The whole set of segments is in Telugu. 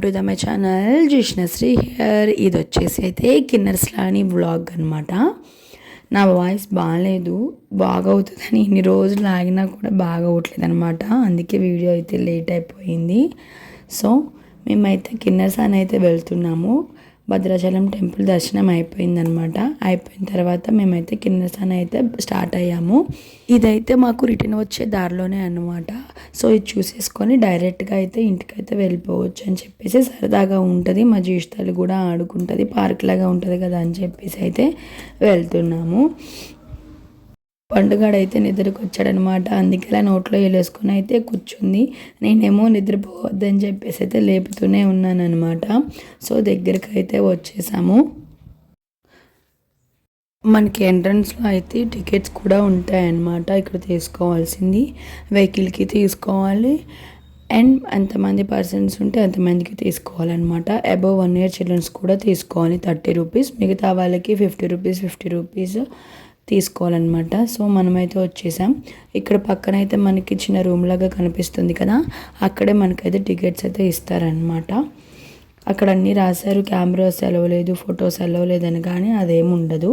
To the my channel Jishnashri here. ఇది వచ్చేసి అయితే కిన్నెర్స్లాని వ్లాగ్ అనమాట. నా వాయిస్ బాగాలేదు, బాగా అవుతుందని ఇన్ని రోజులు ఆగినా కూడా బాగా అవ్వట్లేదు అనమాట. అందుకే వీడియో అయితే లేట్ అయిపోయింది. సో మేమైతే కిన్నెర్సాని అయితే వెళ్తున్నాము. భద్రాచలం టెంపుల్ దర్శనం అయిపోయిందనమాట. అయిపోయిన తర్వాత మేమైతే కిన్నెర్సాని అయితే స్టార్ట్ అయ్యాము. ఇదైతే మాకు రిటర్న్ వచ్చే దారిలోనే అనమాట. సో ఇది చూసేసుకొని డైరెక్ట్గా అయితే ఇంటికైతే వెళ్ళిపోవచ్చు అని చెప్పేసి సరదాగా ఉంటుంది. మా జీవితాలు కూడా ఆడుకుంటుంది, పార్క్ లాగా ఉంటుంది కదా అని చెప్పేసి అయితే వెళ్తున్నాము. పండుగాడైతే నిద్రకు వచ్చాడనమాట. అందుకే అలా నోట్లో వేలేసుకొని అయితే కూర్చుంది. నేనేమో నిద్రపోవద్దని చెప్పేసి అయితే లేపుతూనే ఉన్నానమాట. సో దగ్గరికి అయితే వచ్చేసాము. మనకి ఎంట్రన్స్లో అయితే టికెట్స్ కూడా ఉంటాయన్నమాట. ఇక్కడ తీసుకోవాల్సింది వెహికల్కి తీసుకోవాలి, అండ్ ఎంతమంది పర్సన్స్ ఉంటే అంతమందికి తీసుకోవాలన్నమాట. అబవ్ 1 year చిల్డ్రన్స్ కూడా తీసుకోవాలి 30 రూపీస్. మిగతా వాళ్ళకి 50 రూపీస్ తీసుకోవాలన్నమాట. సో మనమైతే వచ్చేసాం. ఇక్కడ పక్కన అయితే మనకి చిన్న రూమ్ లాగా కనిపిస్తుంది కదా, అక్కడే మనకైతే టికెట్స్ అయితే ఇస్తారనమాట. అక్కడ అన్నీ రాశారు, కెమెరాస్ అలవ్ లేదు, ఫొటోస్ అలవ్ లేదని, కానీ అదేమి ఉండదు.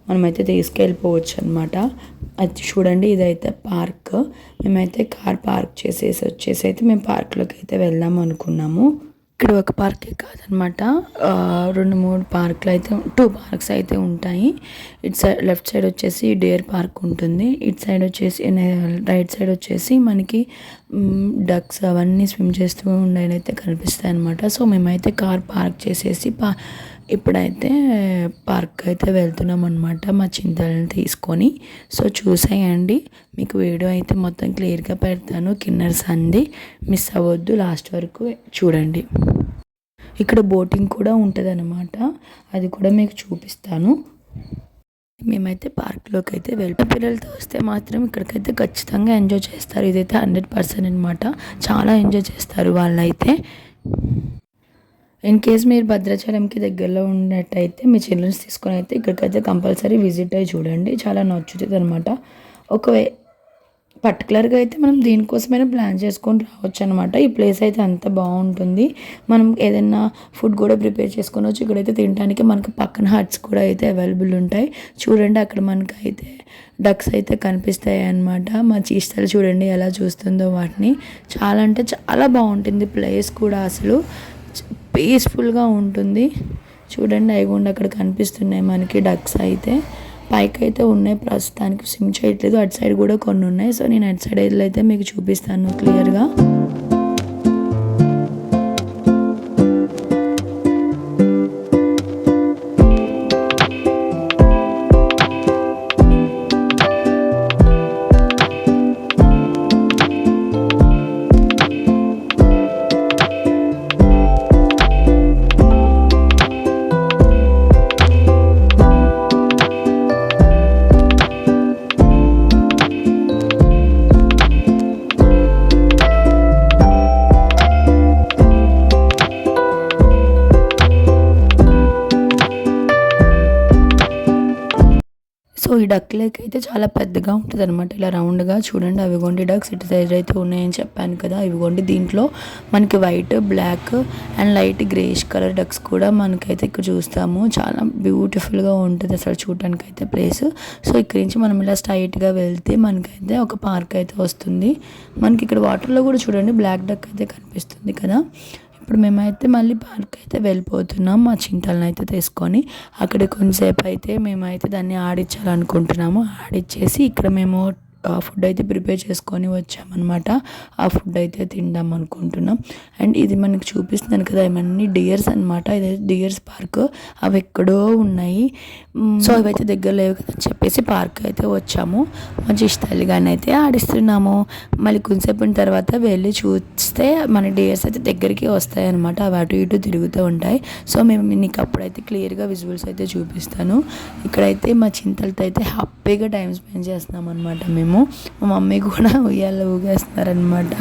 మనమైతే తీసుకెళ్ళిపోవచ్చు అనమాట. అది చూడండి, ఇదైతే పార్క్. మేమైతే కార్ పార్క్ వచ్చేసి అయితే మేము పార్క్లోకి అయితే వెళ్దాం అనుకున్నాము. ఇక్కడ ఒక పార్కే కాదనమాట, 2-3 పార్కులు అయితే 2 పార్క్స్ అయితే ఉంటాయి. ఇటు సైడ్ లెఫ్ట్ సైడ్ వచ్చేసి డియర్ పార్క్ ఉంటుంది. ఇటు సైడ్ వచ్చేసి రైట్ సైడ్ వచ్చేసి మనకి డక్స్ అవన్నీ స్విమ్ చేస్తూ ఉండేనైతే కనిపిస్తాయి అనమాట. సో మేమైతే కార్ పార్క్ చేసేసి ఇప్పుడైతే పార్క్ అయితే వెళ్తున్నాం అనమాట, మా చింతలను తీసుకొని. సో చూసేయండి, మీకు వీడియో అయితే మొత్తం క్లియర్గా పెడతాను. కిన్నెర్సాని మిస్ అవ్వద్దు, లాస్ట్ వరకు చూడండి. ఇక్కడ బోటింగ్ కూడా ఉంటుంది అనమాట, అది కూడా మీకు చూపిస్తాను. మేమైతే పార్క్లోకి అయితే పిల్లలతో వస్తే మాత్రం ఇక్కడికైతే ఖచ్చితంగా ఎంజాయ్ చేస్తారు. ఇదైతే 100% అనమాట, చాలా ఎంజాయ్ చేస్తారు వాళ్ళైతే. ఇన్ కేస్ మీరు భద్రాచలంకి దగ్గరలో ఉన్నట్టయితే మీ చిల్డ్రన్స్ తీసుకొని అయితే ఇక్కడికైతే కంపల్సరీ విజిట్ అయ్యి చూడండి, చాలా నచ్చుతుంది అనమాట. పర్టికులర్గా అయితే మనం దీనికోసమైనా ప్లాన్ చేసుకొని రావచ్చు అనమాట. ఈ ప్లేస్ అయితే అంత బాగుంటుంది. మనం ఏదైనా ఫుడ్ కూడా ప్రిపేర్ చేసుకొని వచ్చి ఇక్కడైతే తినడానికి మనకి పక్కన హట్స్ కూడా అయితే అవైలబుల్ ఉంటాయి. చూడండి, అక్కడ మనకి అయితే డక్స్ అయితే కనిపిస్తాయి అన్నమాట. మా చీస్తలు చూడండి ఎలా చూస్తుందో వాటిని. చాలా అంటే చాలా బాగుంటుంది ప్లేస్ కూడా, అసలు పీస్ఫుల్గా ఉంటుంది. చూడండి, అవి అక్కడ కనిపిస్తున్నాయి మనకి డక్స్ అయితే. పైకి అయితే ఉన్నాయి, ప్రస్తుతానికి స్విమ్ చేయట్లేదు. అటు సైడ్ కూడా కొన్ని ఉన్నాయి. సో నేను అటు సైడ్ అయితే మీకు చూపిస్తాను క్లియర్గా. సో ఈ డక్ లేక్ అయితే చాలా పెద్దగా ఉంటుంది అనమాట, ఇలా రౌండ్గా. చూడండి, అవిగోండి డక్స్ ఇటు సైడ్ అయితే ఉన్నాయని చెప్పాను కదా, ఇవిగోండి. దీంట్లో మనకి white, black and light greyish colour ducks కూడా మనకైతే ఇక్కడ చూస్తాము. చాలా బ్యూటిఫుల్గా ఉంటుంది అసలు చూడటానికి అయితే ప్లేస్. సో ఇక్కడి నుంచి మనం ఇలా స్ట్రైట్గా వెళ్తే మనకైతే ఒక పార్క్ అయితే వస్తుంది. మనకి ఇక్కడ వాటర్లో కూడా చూడండి బ్లాక్ డక్ అయితే కనిపిస్తుంది కదా. ఇప్పుడు మేమైతే మళ్ళీ పార్క్ అయితే వెళ్ళిపోతున్నాం, మా చింతలను అయితే తీసుకొని. అక్కడ కొంతసేపు అయితే మేమైతే దాన్ని ఆడించాలనుకుంటున్నాము. ఆడిచ్చేసి ఇక్కడ మేము ఫుడ్ అయితే ప్రిపేర్ చేసుకొని వచ్చామన్నమాట. ఆ ఫుడ్ అయితే తిందాం అనుకుంటున్నాం. అండ్ ఇది మనకి చూపిస్తున్నాను కదా, ఇవన్నీ డియర్స్ అనమాట. ఇదైతే డియర్స్ పార్క్, అవి ఎక్కడో ఉన్నాయి. సో అవైతే దగ్గర లేవు కదా అని చెప్పేసి పార్క్ అయితే వచ్చాము. మంచి ఇష్టాలుగానే అయితే ఆడిస్తున్నాము. మళ్ళీ కొంతసేపు తర్వాత వెళ్ళి చూస్తే మన డియర్స్ అయితే దగ్గరికి వస్తాయి అనమాట. అవి అటు ఇటు తిరుగుతూ ఉంటాయి. సో మేము నీకు అప్పుడైతే క్లియర్గా విజువల్స్ అయితే చూపిస్తాను. ఇక్కడైతే మా చింతలతో అయితే హ్యాపీగా టైం స్పెండ్ చేస్తున్నాం అనమాట మేము. మా మమ్మీ కూడా ఉయ్యాల ఊగేస్తున్నారనమాట.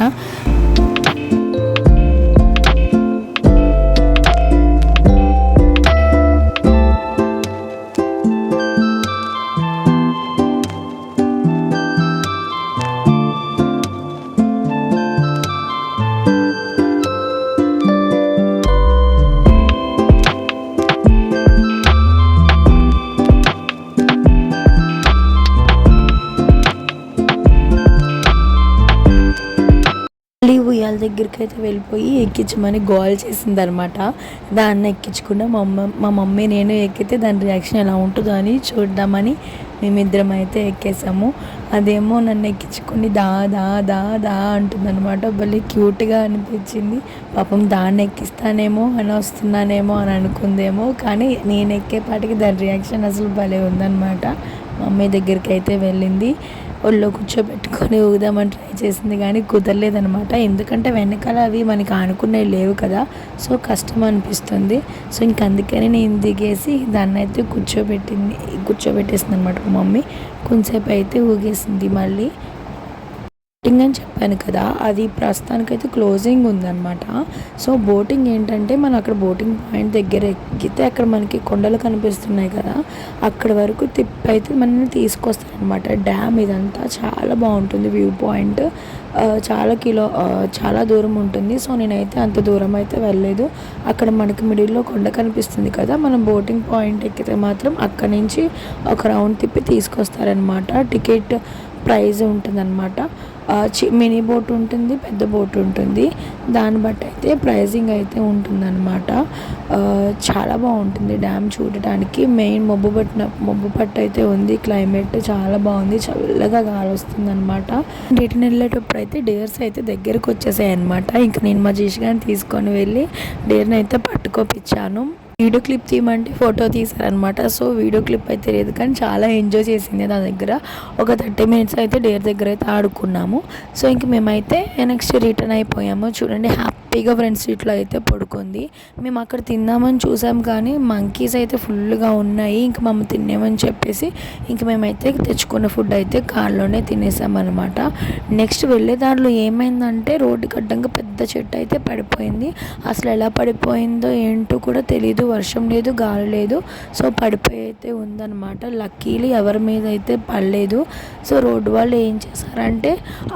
దగ్గరికి అయితే వెళ్ళిపోయి ఎక్కించమని గోల్ చేసింది అనమాట. దాన్ని ఎక్కించకుండా మా మమ్మీ నేను ఎక్కితే దాని రియాక్షన్ ఎలా ఉంటుందో అని చూద్దామని మేమిద్దరం అయితే ఎక్కేసాము. అదేమో నన్ను ఎక్కించుకొని దా దా దా దా అంటుందన్నమాట. భలే క్యూట్గా అనిపించింది. పాపం దాన్ని ఎక్కిస్తానేమో అని వస్తున్నానేమో అని అనుకుందేమో, కానీ నేను ఎక్కేపాటికి దాని రియాక్షన్ అసలు భలే ఉందన్నమాట. మమ్మీ దగ్గరికి అయితే వెళ్ళింది. ఒళ్ళో కూర్చోబెట్టుకొని ఊదామని ట్రై చేసింది కానీ కుదరలేదనమాట. ఎందుకంటే వెనకాల అవి మనకి ఆనుకునేవి లేవు కదా, సో కష్టం అనిపిస్తుంది. సో ఇంక అందుకని నేను దిగేసి దాన్ని అయితే కూర్చోబెట్టేసింది అనమాట మా మమ్మీ. కొంచెంసేపు అయితే ఊగేసింది. మళ్ళీ బోటింగ్ అని చెప్పాను కదా, అది ప్రస్తుతానికైతే క్లోజింగ్ ఉందన్నమాట. సో బోటింగ్ ఏంటంటే మనం అక్కడ బోటింగ్ పాయింట్ దగ్గర ఎక్కితే అక్కడ మనకి కొండలు కనిపిస్తున్నాయి కదా, అక్కడ వరకు తిప్పి అయితే మనల్ని తీసుకొస్తారనమాట. డ్యామ్ ఇదంతా చాలా బాగుంటుంది. వ్యూ పాయింట్ చాలా దూరం ఉంటుంది. సో నేనైతే అంత దూరం అయితే వెళ్ళలేదు. అక్కడ మనకి మిడిల్లో కొండ కనిపిస్తుంది కదా, మనం బోటింగ్ పాయింట్ ఎక్కితే మాత్రం అక్కడ నుంచి ఒక రౌండ్ తిప్పి తీసుకొస్తారనమాట. టికెట్ ప్రైజ్ ఉంటుందన్నమాట. మినీ బోట్ ఉంటుంది, పెద్ద బోట్ ఉంటుంది. దాన్ని బట్టి అయితే ప్రైజింగ్ అయితే ఉంటుందన్నమాట. చాలా బాగుంటుంది డ్యామ్ చూడటానికి. మెయిన్ మబ్బు పట్టు అయితే ఉంది. క్లైమేట్ చాలా బాగుంది, చల్లగా గాలి వస్తుంది అనమాట. రిటర్న్ వెళ్ళేటప్పుడు అయితే డేర్స్ అయితే దగ్గరకు వచ్చేసాయి అనమాట. ఇంక నేను మా జీషగాని తీసుకొని వెళ్ళి డేర్ని అయితే పట్టుకోపిచ్చాను. వీడియో క్లిప్ తీయమంటే ఫోటో తీశారనమాట. సో వీడియో క్లిప్ అయితే లేదు, కానీ చాలా ఎంజాయ్ చేసింది. నా దగ్గర ఒక 30 మినిట్స్ అయితే డేర్ దగ్గర అయితే ఆడుకున్నాము. సో ఇంక మేమైతే నెక్స్ట్ రిటర్న్ అయిపోయాము. చూడండి హ్యాపీగా ఫ్రెండ్స్ సీట్లో అయితే పడుకుంది. మేము అక్కడ తిందామని చూసాం కానీ మంకీస్ అయితే ఫుల్గా ఉన్నాయి. ఇంక మమ్మల్ని తినేమని చెప్పేసి ఇంక మేమైతే తెచ్చుకున్న ఫుడ్ అయితే కార్లోనే తినేసామన్నమాట. నెక్స్ట్ వెళ్ళే దారిలో ఏమైందంటే రోడ్డుకి అడ్డంగా పెద్ద చెట్టు అయితే పడిపోయింది. అసలు ఎలా పడిపోయిందో ఏంటో కూడా తెలీదు. వర్షం లేదు, గాలి లేదు. సో పడిపోయి అయితే ఉందన్నమాట. లక్కీలీ ఎవరి మీద అయితే పడలేదు. సో రోడ్డు వాళ్ళు ఏం చేశారంటే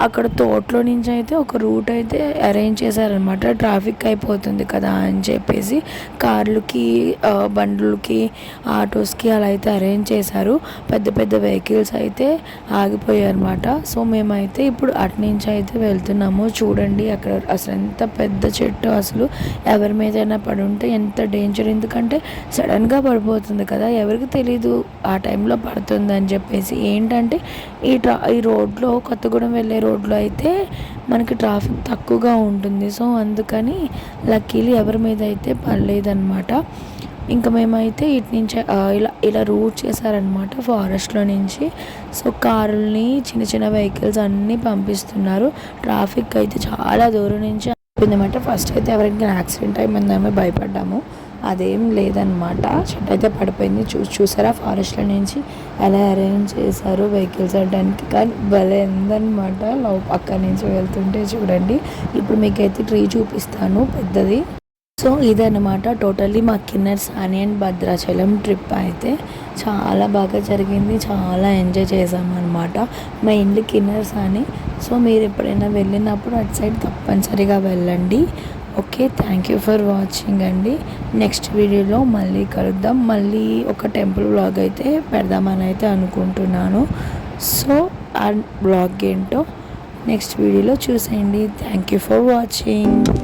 అక్కడ తోటలో నుంచి అయితే ఒక రూట్ అయితే అరేంజ్ చేశారనమాట. ట్రాఫిక్ అయిపోతుంది కదా అని చెప్పేసి కార్లకి, బండ్లకి, ఆటోస్కి అలా అయితే అరేంజ్ చేశారు. పెద్ద పెద్ద వెహికల్స్ అయితే ఆగిపోయాయి అనమాట. సో మేమైతే ఇప్పుడు అటు నుంచి అయితే వెళ్తున్నాము. చూడండి అక్కడ అసలు ఎంత పెద్ద చెట్టు, అసలు ఎవరి మీదైనా పడి ఉంటే ఎంత డేంజర్. ఎందుకంటే సడన్గా పడిపోతుంది కదా, ఎవరికి తెలీదు ఆ టైంలో పడుతుంది అని చెప్పేసి. ఏంటంటే ఈ రోడ్లో, కొత్తగూడెం వెళ్ళే రోడ్లో అయితే మనకి ట్రాఫిక్ తక్కువగా ఉంటుంది. సో అందుకని లక్కీలీ ఎవరి మీద అయితే పడలేదన్నమాట. ఇంకా మేమైతే ఇటు నుంచి ఇలా రూట్ చేశారనమాట ఫారెస్ట్లో నుంచి. సో కారుల్ని, చిన్న చిన్న వెహికల్స్ అన్నీ పంపిస్తున్నారు. ట్రాఫిక్ అయితే చాలా దూరం నుంచి అయిపోయిందన్నమాట. ఫస్ట్ అయితే ఎవరికైనా యాక్సిడెంట్ అయిందేమో భయపడ్డాము, అదేం లేదనమాట. చెట్టు అయితే పడిపోయింది. చూసారా ఫారెస్ట్లో నుంచి ఎలా అరేంజ్ చేశారు వెహికల్స్ అడ్డానికి. కానీ భలే ఉందన్నమాట అక్కడి నుంచి వెళ్తుంటే. చూడండి ఇప్పుడు మీకైతే ట్రీ చూపిస్తాను పెద్దది. సో ఇదన్నమాట టోటల్లీ మా కిన్నెర్ సాని అండ్ భద్రాచలం ట్రిప్ అయితే చాలా బాగా జరిగింది. చాలా ఎంజాయ్ చేసామన్నమాట. మా ఇంటి కిన్నెర్ సాని. సో మీరు ఎప్పుడైనా వెళ్ళినప్పుడు అటు సైడ్ తప్పనిసరిగా వెళ్ళండి. Okay, thank you for watching అండి. నెక్స్ట్ వీడియోలో మళ్ళీ కలుద్దాం. మళ్ళీ ఒక టెంపుల్ వ్లాగ్ అయితే పెడదామని అయితే అనుకుంటున్నాను. సో ఆ వ్లాగ్ ఏంటో నెక్స్ట్ వీడియోలో చూసేయండి. Thank you for watching.